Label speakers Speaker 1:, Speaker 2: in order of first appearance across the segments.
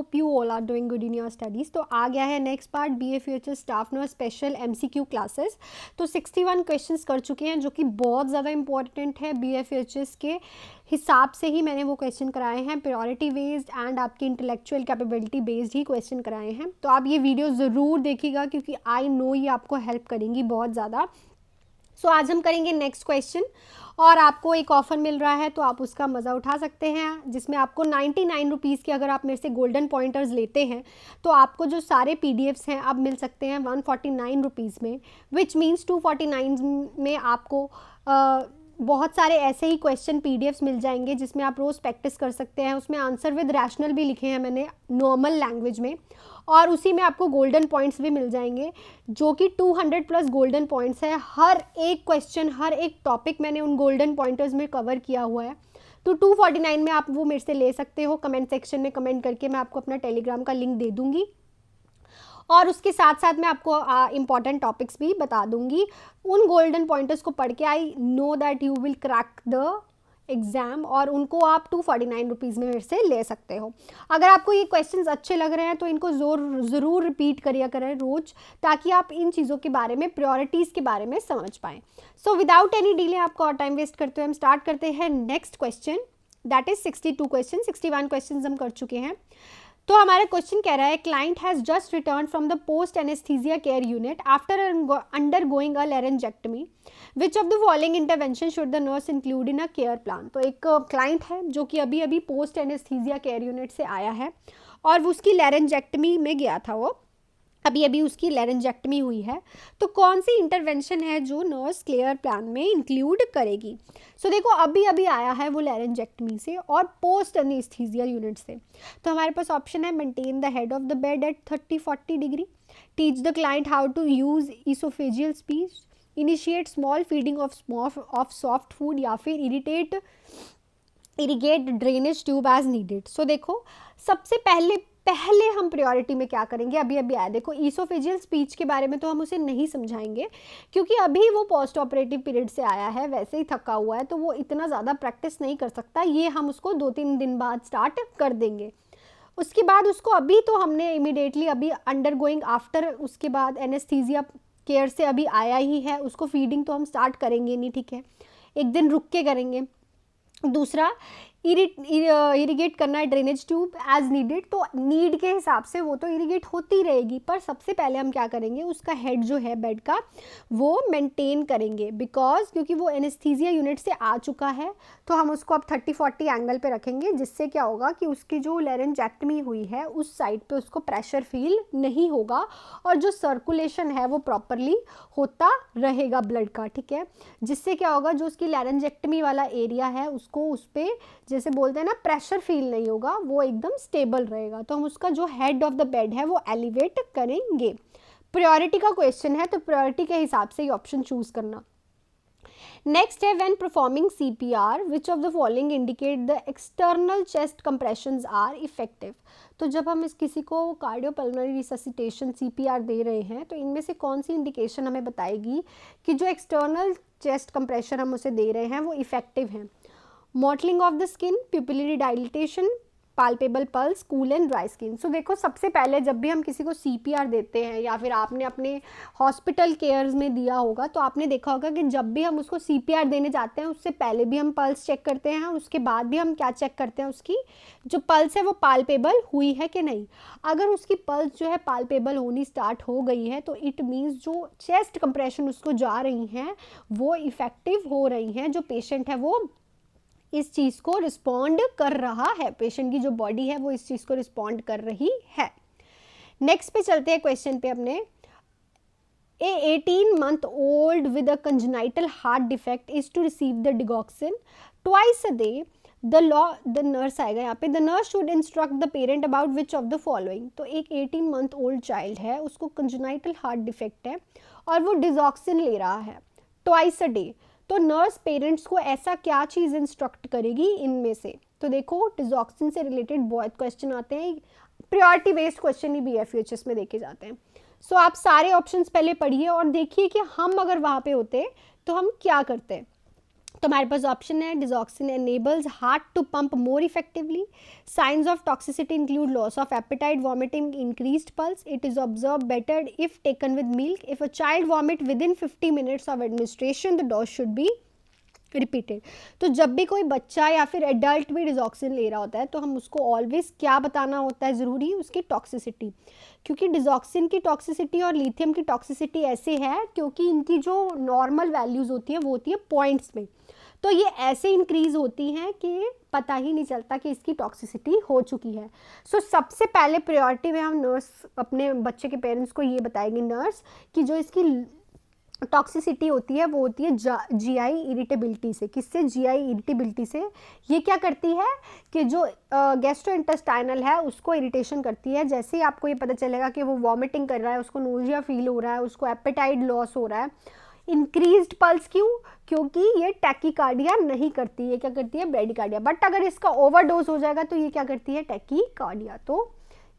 Speaker 1: Hope you all are doing good in your studies. तो आ गया है next part BA staff nurse special MCQ classes. तो 61 questions कर चुके हैं जो कि बहुत ज़्यादा इंपॉर्टेंट है। BA के हिसाब से ही मैंने वो क्वेश्चन कराए हैं, प्रायोरिटी बेस्ड एंड आपकी इंटेलेक्चुअल कैपेबिलिटी बेस्ड ही क्वेश्चन कराए हैं। तो आप ये वीडियो ज़रूर देखिएगा क्योंकि आई नो ये आपको हेल्प करेंगी बहुत ज़्यादा। सो आज हम करेंगे नेक्स्ट क्वेश्चन और आपको एक ऑफर मिल रहा है तो आप उसका मज़ा उठा सकते हैं, जिसमें आपको 99 रुपीज़ के अगर आप मेरे से गोल्डन पॉइंटर्स लेते हैं तो आपको जो सारे PDFs हैं अब मिल सकते हैं 149 रुपीज़ में, विच मीन्स 249 में आपको बहुत सारे ऐसे ही क्वेश्चन PDFs मिल जाएंगे जिसमें आप रोज़ प्रैक्टिस कर सकते हैं। उसमें आंसर विद रैशनल भी लिखे हैं मैंने नॉर्मल लैंग्वेज में, और उसी में आपको गोल्डन पॉइंट्स भी मिल जाएंगे जो कि 200 प्लस गोल्डन पॉइंट्स है। हर एक क्वेश्चन, हर एक टॉपिक मैंने उन गोल्डन पॉइंटर्स में कवर किया हुआ है। तो 249 में आप वो मेरे से ले सकते हो। कमेंट सेक्शन में कमेंट करके मैं आपको अपना टेलीग्राम का लिंक दे दूँगी और उसके साथ साथ मैं आपको इम्पॉर्टेंट टॉपिक्स भी बता दूंगी। उन गोल्डन पॉइंटर्स को पढ़ के I know that you will crack the exam, और उनको आप 249 रुपीज़ में मेरे से ले सकते हो। अगर आपको ये क्वेश्चंस अच्छे लग रहे हैं तो इनको ज़रूर रिपीट करिए करें रोज़, ताकि आप इन चीज़ों के बारे में, प्रायोरिटीज़ के बारे में समझ पाएँ। सो विदाउट एनी डिले, आपको और टाइम वेस्ट करते हुए हम स्टार्ट करते हैं next question, that is 62 question. 61 question हम कर चुके हैं। तो हमारा क्वेश्चन कह रहा है client has just return from the post anesthesia care unit after undergoing a laryngectomy, which of the following intervention should the nurse include in a care plan. तो एक क्लाइंट है जो कि अभी अभी पोस्ट एनेस्थीसिया केयर यूनिट से आया है और उसकी लेरेंजेक्टमी में गया था, वो अभी अभी उसकी लेरेंजेक्टमी हुई है। तो कौन सी इंटरवेंशन है जो नर्स केयर प्लान में इंक्लूड करेगी। सो देखो, अभी अभी आया है वो लेरेंजेक्टमी से और पोस्ट एनेस्थीसिया यूनिट से। तो हमारे पास ऑप्शन है maintain the head of the bed at 30-40 degree, teach the client how to use esophageal speech, initiate small feeding of soft food, या फिर irrigate drainage tube as needed. So देखो, सबसे पहले हम प्रायोरिटी में क्या करेंगे, अभी अभी आया देखो, ईसोफेजियल स्पीच के बारे में तो हम उसे नहीं समझाएंगे क्योंकि अभी वो पोस्ट ऑपरेटिव पीरियड से आया है, वैसे ही थका हुआ है, तो वो इतना ज़्यादा प्रैक्टिस नहीं कर सकता। ये हम उसको 2-3 दिन बाद स्टार्ट कर देंगे। उसके बाद उसको अभी तो हमने इमीडिएटली अभी अंडरगोइंग आफ्टर, उसके बाद एनेस्थीसिया केयर से अभी आया ही है, उसको फीडिंग तो हम स्टार्ट करेंगे नहीं, ठीक है, एक दिन रुक के करेंगे। दूसरा, इरिगेट करना है ड्रेनेज ट्यूब एज नीडेड, तो नीड के हिसाब से वो तो इरिगेट होती रहेगी, पर सबसे पहले हम क्या करेंगे, उसका हेड जो है बेड का वो मेंटेन करेंगे, बिकॉज क्योंकि वो एनेस्थीसिया यूनिट से आ चुका है तो हम उसको अब 30-40 एंगल पे रखेंगे, जिससे क्या होगा कि उसकी जो लेरेंजेक्टमी हुई है उस साइड पे उसको प्रेशर फील नहीं होगा और जो सर्कुलेशन है वो प्रॉपरली होता रहेगा ब्लड का, ठीक है, जिससे क्या होगा, जो उसकी लेरेंजेक्टमी वाला एरिया है उसको उस पर जैसे बोलते हैं ना प्रेशर फील नहीं होगा, वो एकदम स्टेबल रहेगा। तो हम उसका जो हेड ऑफ द बेड है वो एलिवेट करेंगे। प्रायोरिटी का क्वेश्चन है तो प्रायोरिटी के हिसाब से ही ऑप्शन चूज करना। नेक्स्ट है when performing CPR which of the following indicate the external chest compressions are effective. तो जब हम किसी को कार्डियोपल्मोनरी रिससिटेशन CPR दे रहे हैं तो इनमें से कौन सी इंडिकेशन हमें बताएगी कि जो एक्सटर्नल चेस्ट कंप्रेशन हम उसे दे रहे हैं वो इफेक्टिव हैं। Mottling of the skin, pupillary dilatation, palpable pulse, cool and dry skin. So देखो, सबसे पहले जब भी हम किसी को CPR देते हैं या फिर आपने अपने हॉस्पिटल केयर्स में दिया होगा तो आपने देखा होगा कि जब भी हम उसको CPR देने जाते हैं उससे पहले भी हम पल्स चेक करते हैं, उसके बाद भी हम क्या चेक करते हैं, उसकी जो पल्स है वो पाल्पेबल हुई है कि नहीं। अगर उसकी पल्स जो है पाल्पेबल होनी स्टार्ट हो गई है तो इट मीन्स जो चेस्ट कंप्रेशन उसको जा रही हैं वो इफेक्टिव हो रही हैं, जो पेशेंट है वो इस चीज़ को रिस्पॉन्ड कर रहा है, पेशेंट की जो बॉडी है वो इस चीज़ को रिस्पॉन्ड कर रही है। नेक्स्ट पे चलते हैं क्वेश्चन पे अपने। ए 18 month old with a congenital heart defect is to receive the digoxin twice a day. The nurse आएगा यहाँ पे, the nurse should instruct the parent about which of the following. तो एक 18 month ओल्ड चाइल्ड है, उसको congenital heart defect है और वो डिजॉक्सिन ले रहा है ट्वाइस अ डे। तो नर्स पेरेंट्स को ऐसा क्या चीज़ इंस्ट्रक्ट करेगी इनमें से। तो देखो, डिजॉक्सिन से रिलेटेड बहुत क्वेश्चन आते हैं, प्रायोरिटी बेस्ड क्वेश्चन ही BFHS में देखे जाते हैं। सो आप सारे ऑप्शंस पहले पढ़िए और देखिए कि हम अगर वहाँ पे होते तो हम क्या करते। तो हमारे पास ऑप्शन है digoxin enables heart to pump more effectively. Signs of toxicity include loss of appetite, vomiting, increased pulse. It is absorb better if taken with milk. If a child vomit within 50 minutes of administration the dose should be repeated. तो जब भी कोई बच्चा या फिर adult भी digoxin ले रहा होता है तो हम उसको ऑलवेज क्या बताना होता है ज़रूरी, उसकी टॉक्सिसिटी. क्योंकि डिजॉक्सिन की टॉक्सिसिटी और लिथियम की टॉक्सिसिटी ऐसे है क्योंकि इनकी जो नॉर्मल वैल्यूज़ होती है वो होती है पॉइंट्स में. तो ये ऐसे इंक्रीज़ होती हैं कि पता ही नहीं चलता कि इसकी टॉक्सिसिटी हो चुकी है. सो सबसे पहले प्रायोरिटी में हम नर्स अपने बच्चे के पेरेंट्स को ये बताएंगे नर्स कि जो इसकी टॉक्सिसिटी होती है वो होती है जीआई इरिटेबिलिटी से. किससे? जीआई इरिटेबिलिटी से. ये क्या करती है कि जो गैस्ट्रोइंटेस्टाइनल है उसको इरिटेशन करती है. जैसे ही आपको ये पता चलेगा कि वो वॉमिटिंग कर रहा है, उसको नोजिया फील हो रहा है, उसको एपेटाइट लॉस हो रहा है. इंक्रीज्ड पल्स क्यों? क्योंकि ये टैकीकार्डिया नहीं करती, ये क्या करती है? ब्रेडिकार्डिया. बट अगर इसका ओवरडोज हो जाएगा तो ये क्या करती है? टैकीकार्डिया. तो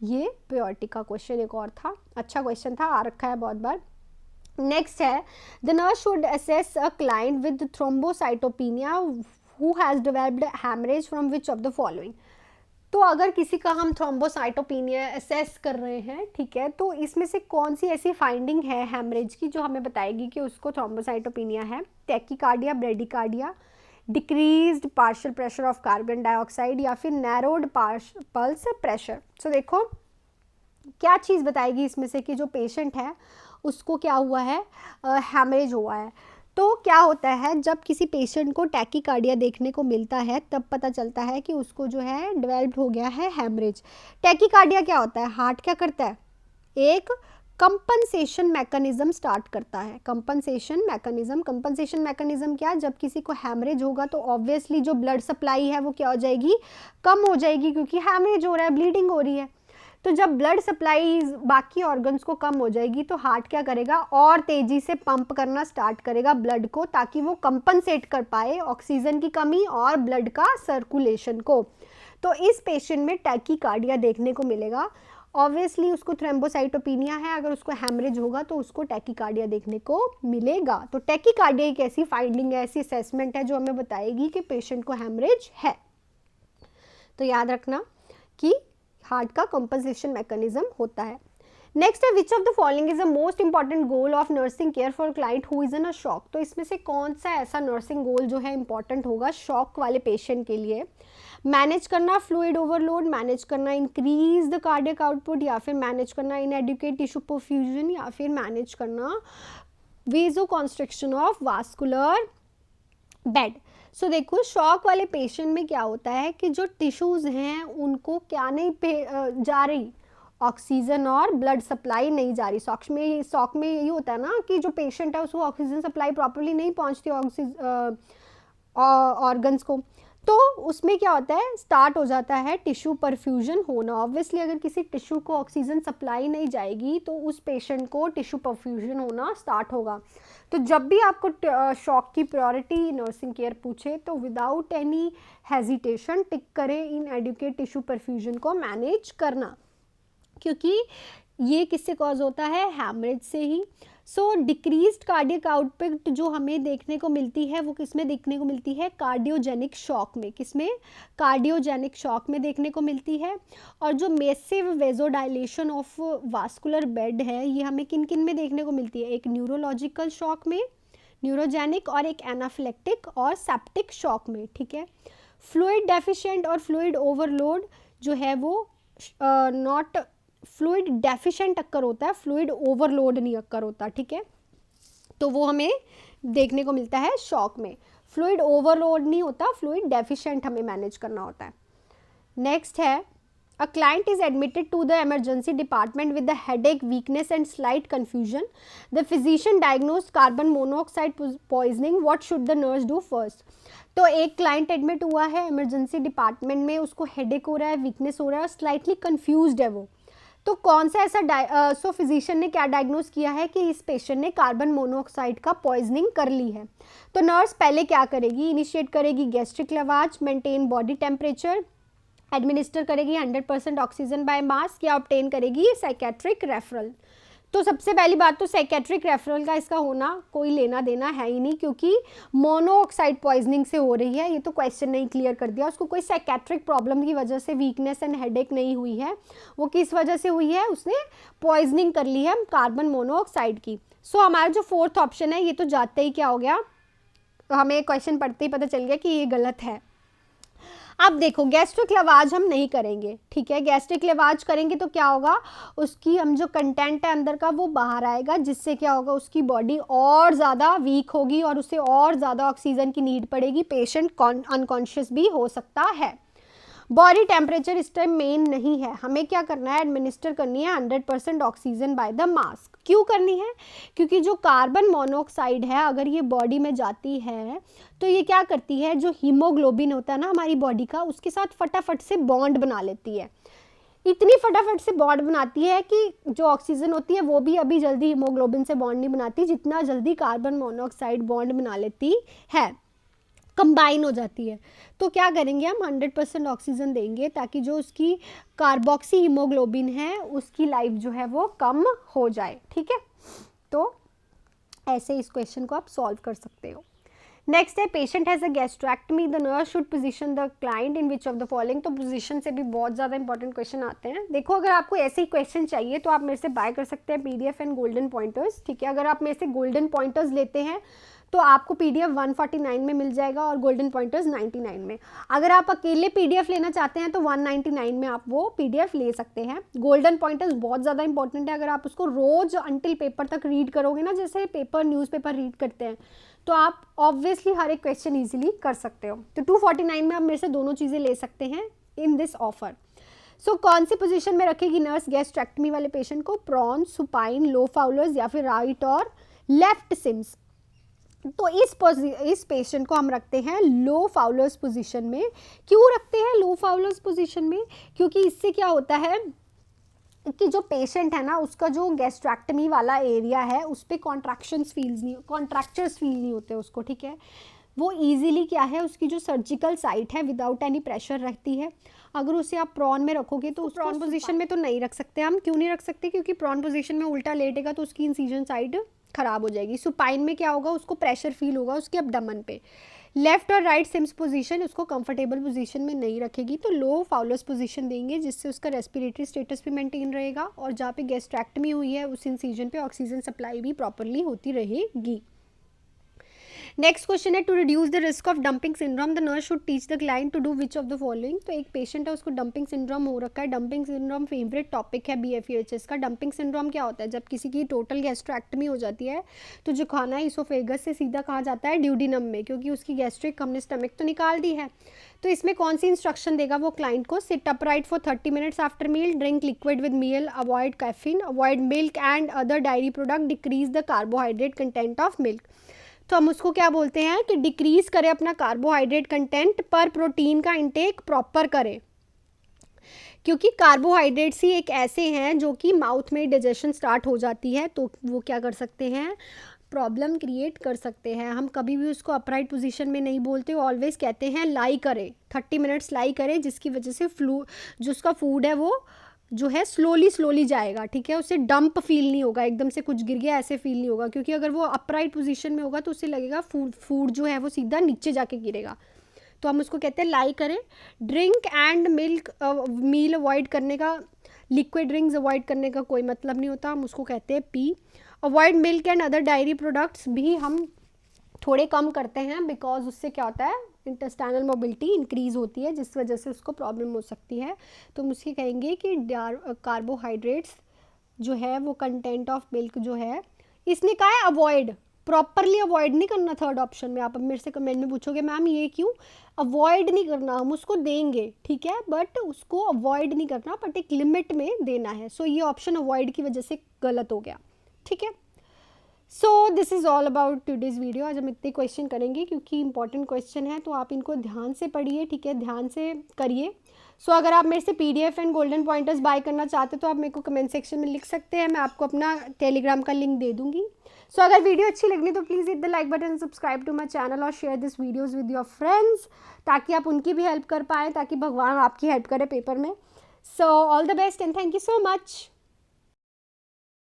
Speaker 1: ये प्रायोरिटी का क्वेश्चन एक और था, अच्छा क्वेश्चन था, आ रखा है बहुत बार. नेक्स्ट है the nurse should assess a client with thrombocytopenia who has developed haemorrhage from which of the following. तो अगर किसी का हम थ्रोम्बोसाइटोपिनिया असेस कर रहे हैं, ठीक है, तो इसमें से कौन सी ऐसी फाइंडिंग है हैमरेज की जो हमें बताएगी कि उसको थ्रोम्बोसाइटोपिनिया है? Tachycardia, bradycardia, decreased partial pressure of carbon dioxide या फिर नैरोड पल्स प्रेशर. सो देखो क्या चीज़ बताएगी इसमें से कि जो पेशेंट है उसको क्या हुआ है? हैमरेज हुआ है. तो क्या होता है जब किसी पेशेंट को टैकीकार्डिया देखने को मिलता है तब पता चलता है कि उसको जो है डेवलप्ड हो गया है हैमरेज. टैकीकार्डिया क्या होता है? हार्ट क्या करता है? एक कंपनसेशन मैकेनिज्म स्टार्ट करता है. कंपनसेशन मैकेनिज्म क्या? जब किसी को हैमरेज होगा तो ऑब्वियसली जो ब्लड सप्लाई है वो क्या हो जाएगी? कम हो जाएगी, क्योंकि हैमरेज हो रहा है, ब्लीडिंग हो रही है. तो जब ब्लड सप्लाई बाकी ऑर्गन्स को कम हो जाएगी तो हार्ट क्या करेगा? और तेज़ी से पंप करना स्टार्ट करेगा ब्लड को, ताकि वो कंपनसेट कर पाए ऑक्सीजन की कमी और ब्लड का सर्कुलेशन को. तो इस पेशेंट में टैकीकार्डिया देखने को मिलेगा. ऑब्वियसली उसको थ्रोम्बोसाइटोपिनिया है, अगर उसको हैमरेज होगा तो उसको टैकीकार्डिया देखने को मिलेगा. तो टैकीकार्डिया एक ऐसी फाइंडिंग है, ऐसी असेसमेंट है जो हमें बताएगी कि पेशेंट को हैमरेज है. तो याद रखना कि हार्ट का कंपनसेशन मैकेनिज्म होता है. नेक्स्ट है विच of the following is the most important goal of nursing care for client who is in a shock. तो इसमें से कौन सा ऐसा नर्सिंग गोल जो है इंपॉर्टेंट होगा शॉक वाले पेशेंट के लिए? मैनेज करना फ्लूइड ओवरलोड, मैनेज करना इंक्रीज द कार्डियक आउटपुट, या फिर मैनेज करना इनएडिक्वेट टिश्यू परफ्यूजन, या फिर मैनेज करना वेजोकॉन्स्ट्रिक्शन ऑफ वास्कुलर बेड. सो देखो शॉक वाले पेशेंट में क्या होता है कि जो टिश्यूज़ हैं उनको क्या नहीं जा रही? ऑक्सीजन और ब्लड सप्लाई नहीं जा रही. शॉक में यही होता है ना कि जो पेशेंट है उसको ऑक्सीजन सप्लाई प्रॉपर्ली नहीं पहुंचती ऑर्गन्स को. तो उसमें क्या होता है? स्टार्ट हो जाता है टिश्यू परफ्यूजन होना. ऑब्वियसली अगर किसी टिश्यू को ऑक्सीजन सप्लाई नहीं जाएगी तो उस पेशेंट को टिश्यू परफ्यूजन होना स्टार्ट होगा. तो जब भी आपको शॉक की प्रायोरिटी नर्सिंग केयर पूछे तो विदाउट एनी हेजिटेशन टिक करें इनएडिक्वेट टिश्यू परफ्यूजन को मैनेज करना, क्योंकि ये किससे कॉज होता है? हैमरेज से ही. सो डिक्रीज्ड कार्डियक आउटपुट जो हमें देखने को मिलती है वो किस में देखने को मिलती है? कार्डियोजेनिक शॉक में. किसमें? कार्डियोजेनिक शॉक में देखने को मिलती है. और जो massive vasodilation of vascular bed है ये हमें किन किन में देखने को मिलती है? एक न्यूरोलॉजिकल शॉक में, न्यूरोजेनिक, और एक एनाफिलेक्टिक और सेप्टिक शॉक में. ठीक है. फ्लूइड डेफिशिएंट और फ्लूइड ओवरलोड जो है वो नॉट फ्लूइड डेफिशिएंट अक्कर होता है, फ्लूइड ओवरलोड नहीं अक्कर होता. ठीक है. तो वो हमें देखने को मिलता है शॉक में. फ्लूइड ओवरलोड नहीं होता, फ्लूइड डेफिशिएंट हमें मैनेज करना होता है. नेक्स्ट है a client is admitted to the emergency department with the headache, weakness and slight confusion. The physician diagnose carbon monoxide poisoning. What should the nurse do first? तो एक client admit हुआ है emergency department में, उसको headache हो रहा है, weakness हो रहा है और स्लाइटली कन्फ्यूज्ड है वो. तो कौन सा ऐसा सो फिजिशियन ने क्या डायग्नोज किया है कि इस पेशेंट ने कार्बन मोनोऑक्साइड का पॉइजनिंग कर ली है. तो नर्स पहले क्या करेगी? इनिशिएट करेगी gastric लवाज, maintain body temperature, administer करेगी 100% ऑक्सीजन बाय मास्क, या ऑब्टेन करेगी साइकेट्रिक रेफरल. तो सबसे पहली बात तो साइकेट्रिक रेफरल का इसका होना कोई लेना देना है ही नहीं, क्योंकि मोनोऑक्साइड पॉइजनिंग से हो रही है, ये तो क्वेश्चन नहीं क्लियर कर दिया। उसको कोई साइकेट्रिक प्रॉब्लम की वजह से वीकनेस एंड हेडेक नहीं हुई है, वो किस वजह से हुई है, उसने पॉइजनिंग कर ली है कार्बन मोनोऑक्साइड की। सो हमारा जो फोर्थ ऑप्शन है ये तो जाते ही क्या हो गया, तो हमें क्वेश्चन पढ़ते ही पता चल गया कि ये गलत है। अब देखो गैस्ट्रिक लवाज हम नहीं करेंगे, ठीक है, गैस्ट्रिक लवाज करेंगे तो क्या होगा, उसकी हम जो कंटेंट है अंदर का वो बाहर आएगा, जिससे क्या होगा, उसकी बॉडी और ज़्यादा वीक होगी और उसे और ज़्यादा ऑक्सीजन की नीड पड़ेगी, पेशेंट अनकॉन्शियस भी हो सकता है। बॉडी टेम्परेचर इस टाइम मेन नहीं है, हमें क्या करना है, एडमिनिस्टर करनी है 100% ऑक्सीजन बाय द मास्क। क्यों करनी है, क्योंकि जो कार्बन मोनोऑक्साइड है अगर ये बॉडी में जाती है तो ये क्या करती है, जो हीमोग्लोबिन होता है ना हमारी बॉडी का, उसके साथ फटाफट से बॉन्ड बना लेती है। इतनी फटाफट से बॉन्ड बनाती है कि जो ऑक्सीजन होती है वो भी अभी जल्दी हीमोग्लोबिन से बॉन्ड नहीं बनाती जितना जल्दी कार्बन मोनोऑक्साइड बॉन्ड बना लेती है, कंबाइन हो जाती है। तो क्या करेंगे, हम 100% ऑक्सीजन देंगे ताकि जो उसकी कार्बोक्सी हीमोग्लोबिन है उसकी लाइफ जो है वो कम हो जाए, ठीक है। तो ऐसे इस क्वेश्चन को आप सॉल्व कर सकते हो। नेक्स्ट है, patient has a gastrectomy, the nurse should position the client in which of the following. तो पोजीशन से भी बहुत ज़्यादा इंपॉर्टेंट क्वेश्चन आते हैं। देखो अगर आपको ऐसे ही क्वेश्चन चाहिए तो आप मेरे से बाय कर सकते हैं PDF एंड गोल्डन पॉइंटर्स, ठीक है। अगर आप मेरे से गोल्डन पॉइंटर्स लेते हैं तो आपको PDF 149 में मिल जाएगा और गोल्डन पॉइंटर्स 99 में। अगर आप अकेले PDF लेना चाहते हैं तो 199 में आप वो PDF ले सकते हैं। गोल्डन पॉइंटर्स बहुत ज़्यादा इंपॉर्टेंट है, अगर आप उसको रोज़ अंटिल पेपर तक रीड करोगे ना, जैसे पेपर न्यूज़पेपर रीड करते हैं, तो आप ऑब्वियसली हर एक क्वेश्चन ईजिली कर सकते हो। तो 249 में आप मेरे से दोनों चीज़ें ले सकते हैं इन दिस ऑफर। सो कौन सी पोजीशन में रखेगी नर्स गैस्ट्रेक्टमी वाले पेशेंट को, प्रॉन, सुपाइन, लो फाउलर्स या फिर राइट और लेफ्ट सिम्स। तो इस पेशेंट को हम रखते हैं लो फाउलर्स पोजीशन में। क्यों रखते हैं लो फाउलर्स पोजीशन में, क्योंकि इससे क्या होता है कि जो पेशेंट है ना उसका जो गैस्ट्रैक्टमी वाला एरिया है उस पर कॉन्ट्रैक्चर्स फील नहीं होते उसको, ठीक है। वो इजीली क्या है, उसकी जो सर्जिकल साइट है विदाउट एनी प्रेशर रहती है। अगर उसे आप प्रॉन में रखोगे तो उस प्रॉन पोजीशन में तो नहीं रख सकते हम। क्यों नहीं रख सकते, क्योंकि प्रॉन पोजीशन में उल्टा लेटेगा तो उसकी इंसिजन साइड खराब हो जाएगी। सुपाइन में क्या होगा, उसको प्रेशर फील होगा उसके अब्डोमेन पे। लेफ्ट और राइट सिम्स पोजीशन उसको कंफर्टेबल पोजीशन में नहीं रखेगी, तो लो फाउलर्स पोजीशन देंगे जिससे उसका रेस्पिरेटरी स्टेटस भी मेंटेन रहेगा और जहाँ पे गैस्ट्रैक्टमी हुई है उस इंसिजन पे ऑक्सीजन सप्लाई भी प्रॉपरली होती रहेगी। नेक्स्ट क्वेश्चन है, to reduce the risk of dumping syndrome the nurse should teach the client to do which of the following. तो एक पेशेंट है उसको डंपिंग सिंड्रोम हो रखा है। डंपिंग सिंड्रोम फेवरेट टॉपिक है BFEHS का। डंपिंग सिंड्रोम क्या होता है, जब किसी की टोटल गैस्ट्रैक्टमी हो जाती है तो जो खाना है इसोफेगस से सीधा कहाँ जाता है, ड्यूडिनम में, क्योंकि उसकी गैस्ट्रिक हमने स्टमक तो निकाल दी है। तो इसमें कौन सी इंस्ट्रक्शन देगा वो क्लाइंट को, sit upright for 30 minutes after meal, drink liquid with meal, avoid caffeine, avoid milk and other dairy product, decrease the carbohydrate content of milk. तो हम उसको क्या बोलते हैं कि डिक्रीज करें अपना कार्बोहाइड्रेट कंटेंट पर प्रोटीन का इंटेक प्रॉपर करें, क्योंकि कार्बोहाइड्रेट्स ही एक ऐसे हैं जो कि माउथ में डाइजेशन स्टार्ट हो जाती है तो वो क्या कर सकते हैं, प्रॉब्लम क्रिएट कर सकते हैं। हम कभी भी उसको अपराइट पोजीशन में नहीं बोलते, ऑलवेज कहते हैं लाई करें, 30 मिनट्स लाई करें, जिसकी वजह से जो उसका फूड है वो जो है स्लोली जाएगा, ठीक है। उसे डंप फील नहीं होगा, एकदम से कुछ गिर गया ऐसे फील नहीं होगा, क्योंकि अगर वो अपराइट पोजीशन में होगा तो उसे लगेगा फूड जो है वो सीधा नीचे जाके गिरेगा। तो हम उसको कहते हैं लाई करें। Drink and milk meal avoid करने का, लिक्विड ड्रिंक्स अवॉइड करने का कोई मतलब नहीं होता, हम उसको कहते हैं P. Avoid milk and other diary products भी हम थोड़े कम करते हैं, बिकॉज उससे क्या होता है, इंटेस्टाइनल मोबिलिटी इंक्रीज़ होती है जिस वजह से उसको प्रॉब्लम हो सकती है। तो हम उसके कहेंगे कि कार्बोहाइड्रेट्स जो है वो कंटेंट ऑफ मिल्क जो है, इसने कहा है अवॉइड, प्रॉपरली अवॉइड नहीं करना। थर्ड ऑप्शन में आप अब मेरे से कमेंट में पूछोगे मैम ये क्यों, अवॉइड नहीं करना, हम उसको देंगे, ठीक है, बट उसको अवॉइड नहीं करना, बट एक लिमिट में देना है। सो ये ऑप्शन अवॉइड की वजह से गलत हो गया, ठीक है। So this is all about today's video. आज हम इतने क्वेश्चन करेंगे क्योंकि इंपॉर्टेंट क्वेश्चन है, तो आप इनको ध्यान से पढ़िए, ठीक है, ध्यान से करिए। सो अगर आप मेरे से PDF and golden pointers buy करना चाहते तो आप मेरे को कमेंट सेक्शन में लिख सकते हैं, मैं आपको अपना टेलीग्राम का लिंक दे दूँगी। सो अगर वीडियो अच्छी लगी तो please hit the like button, subscribe to my channel और share this videos with your friends, ताकि आप उनकी भी हेल्प कर पाएँ, ताकि भगवान आपकी हेल्प करे पेपर में। So all the best and thank you so much.